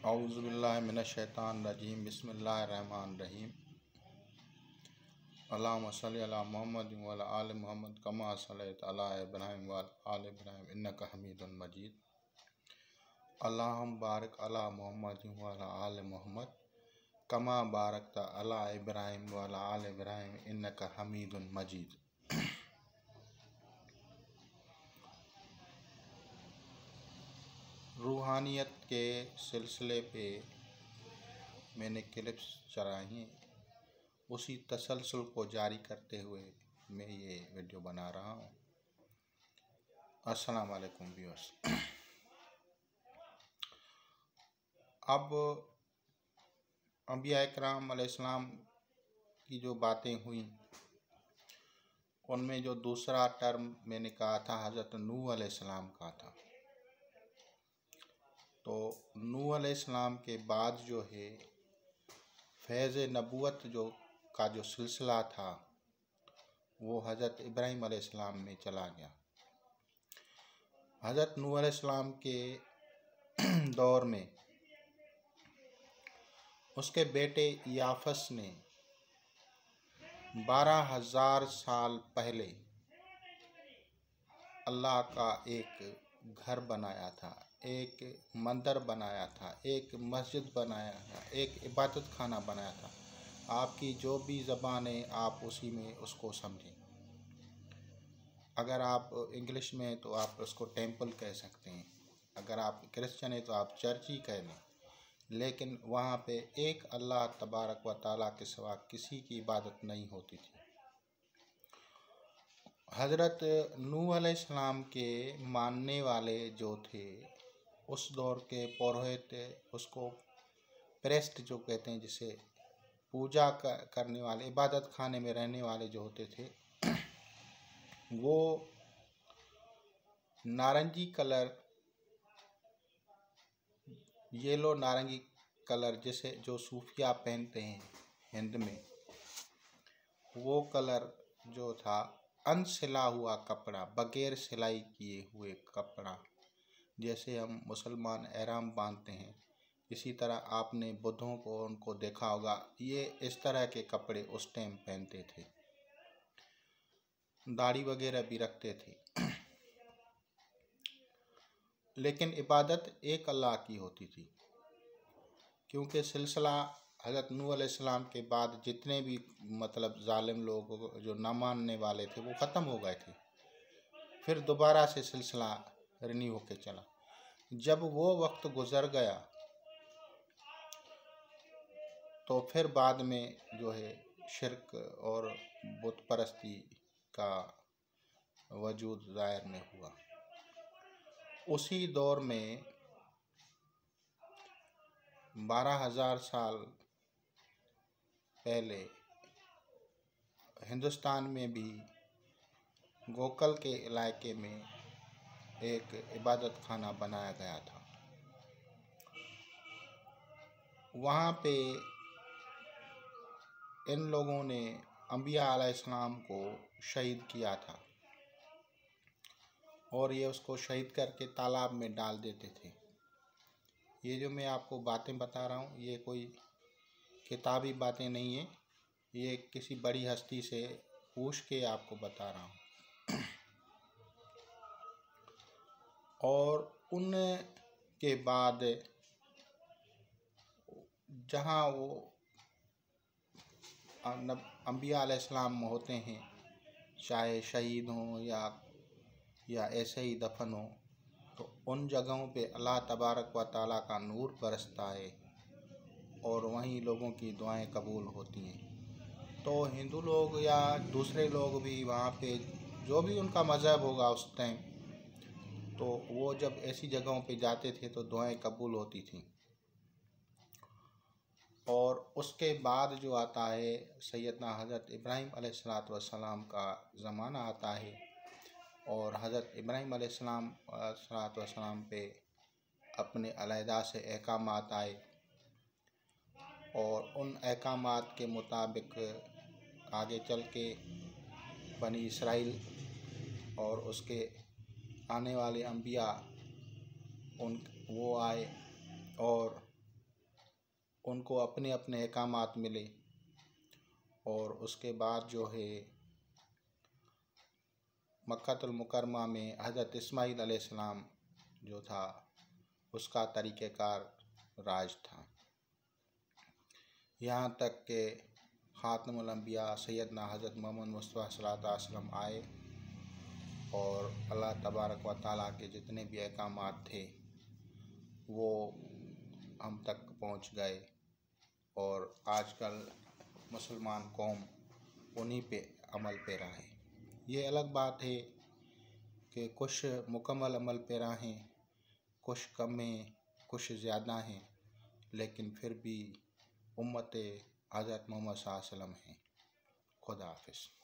औज़ुबिल्लाहि मिनश्शैतानिर्रजीम बिस्मिल्लाहिर्रहमानिर्रहीम। अल्लाहुम्मा सल्लि अला मुहम्मद व अला आलि मुहम्मद कमा सल्लैता अला इब्राहीम व अला आलि इब्राहीम इन्नका हमीदुम मजीद। अल्लाहुम्मा बारिक अला मुहम्मद व अला आलि मुहम्मद कमा बारकता अला इब्राहीम व अला आलि इब्राहीम इन्नका हमीदुम मजीद। रूहानियत के सिलसिले पे मैंने क्लिप्स चलाई, उसी तसलसल को जारी करते हुए मैं ये वीडियो बना रहा हूँ। अस्सलाम वालेकुम व्यूअर्स। अब अंबिया इकराम अलैहिस्सलाम की जो बातें हुई, उनमें जो दूसरा टर्म मैंने कहा था हज़रत नूह अलैहिस्सलाम का था। तो नूह अलैहिस्सलाम के बाद जो है फैज़ नबूवत जो सिलसिला था वो हज़रत इब्राहीम अलैहिस्सलाम में चला गया। हज़रत नूह अलैहिस्सलाम के दौर में उसके बेटे याफस ने 12,000 साल पहले अल्लाह का एक घर बनाया था, एक मंदिर बनाया था, एक मस्जिद बनाया था, एक इबादत खाना बनाया था। आपकी जो भी ज़बान है आप उसी में उसको समझें। अगर आप इंग्लिश में हैं तो आप उसको टेंपल कह सकते हैं, अगर आप क्रिश्चियन हैं तो आप चर्च ही कह लें। लेकिन वहाँ पे एक अल्लाह तबारक व ताला के सिवा किसी की इबादत नहीं होती थी। हज़रत नूह अलैहिस्सलाम के मानने वाले जो थे उस दौर के पुरोहित, उसको प्रेस्ट जो कहते हैं, जिसे पूजा करने वाले, इबादत खाने में रहने वाले जो होते थे, वो नारंगी कलर, येलो नारंगी कलर जिसे जो सूफिया पहनते हैं हिंद में, वो कलर जो था अनसिला हुआ कपड़ा, बगैर सिलाई किए हुए कपड़ा, जैसे हम मुसलमान एहराम बांधते हैं इसी तरह आपने बुद्धों को उनको देखा होगा, ये इस तरह के कपड़े उस टाइम पहनते थे। दाढ़ी वगैरह भी रखते थे। लेकिन इबादत एक अल्लाह की होती थी, क्योंकि सिलसिला हज़रत नूह अलैहिस्सलाम के बाद जितने भी जालिम लोग जो न मानने वाले थे वो ख़त्म हो गए थे। फिर दोबारा से सिलसिला रिन्यू होके चला। जब वो वक्त गुज़र गया तो फिर बाद में जो है शिर्क और बुत परस्ती का वजूद ज़ाहिर में हुआ। उसी दौर में 12,000 साल पहले हिंदुस्तान में भी गोकल के इलाके में एक इबादत खाना बनाया गया था। वहाँ पे इन लोगों ने अंबिया अलैहिस्सलाम को शहीद किया था और ये उसको शहीद करके तालाब में डाल देते थे। ये जो मैं आपको बातें बता रहा हूँ ये कोई किताबी बातें नहीं है, ये किसी बड़ी हस्ती से पूछ के आपको बता रहा हूँ। और उनके बाद जहाँ वो अंबिया अलैहिस्सलाम होते हैं, चाहे शहीद हों या ऐसे ही दफन हो, तो उन जगहों पे अल्लाह तबारक व ताला का नूर बरसता है और वहीं लोगों की दुआएं कबूल होती हैं। तो हिंदू लोग या दूसरे लोग भी वहाँ पे जो भी उनका मज़हब होगा उस टाइम, तो वो जब ऐसी जगहों पे जाते थे तो दुआएं कबूल होती थी। और उसके बाद जो आता है सैयदना हज़रत इब्राहीम अलैहिस्सलाम का ज़माना आता है और हज़रत इब्राहीम अलैहिस्सलाम पे अपने अलहदा से अहकामात आए और उन अहकामात के मुताबिक आगे चल के बनी इसराइल और उसके आने वाले अंबिया वो आए और उनको अपने अपने अहकामात मिले और उसके बाद जो है मक्कातुल मुकरमा में हज़रत इस्माईल अलैहिस्सलाम जो था उसका तरीक़ेकार राज था। यहाँ तक के ख़ातमुल अंबिया सैयदना हज़रत मोहम्मद मुस्तफ़ा सल्लल्लाहु अलैहि वसल्लम आए और अल्लाह तबारक व तआला के जितने भी अहकामात थे वो हम तक पहुँच गए और आजकल मुसलमान कौम उन्हीं पे अमल पेरा है। ये अलग बात है कि कुछ मुकम्मल अमल पेरा हैं, कुछ कम हैं, कुछ ज़्यादा हैं, लेकिन फिर भी उम्मत हज़रत मोहम्मद सल्लल्लाहु अलैहि वसल्लम हैं। खुदा हाफ़िज़।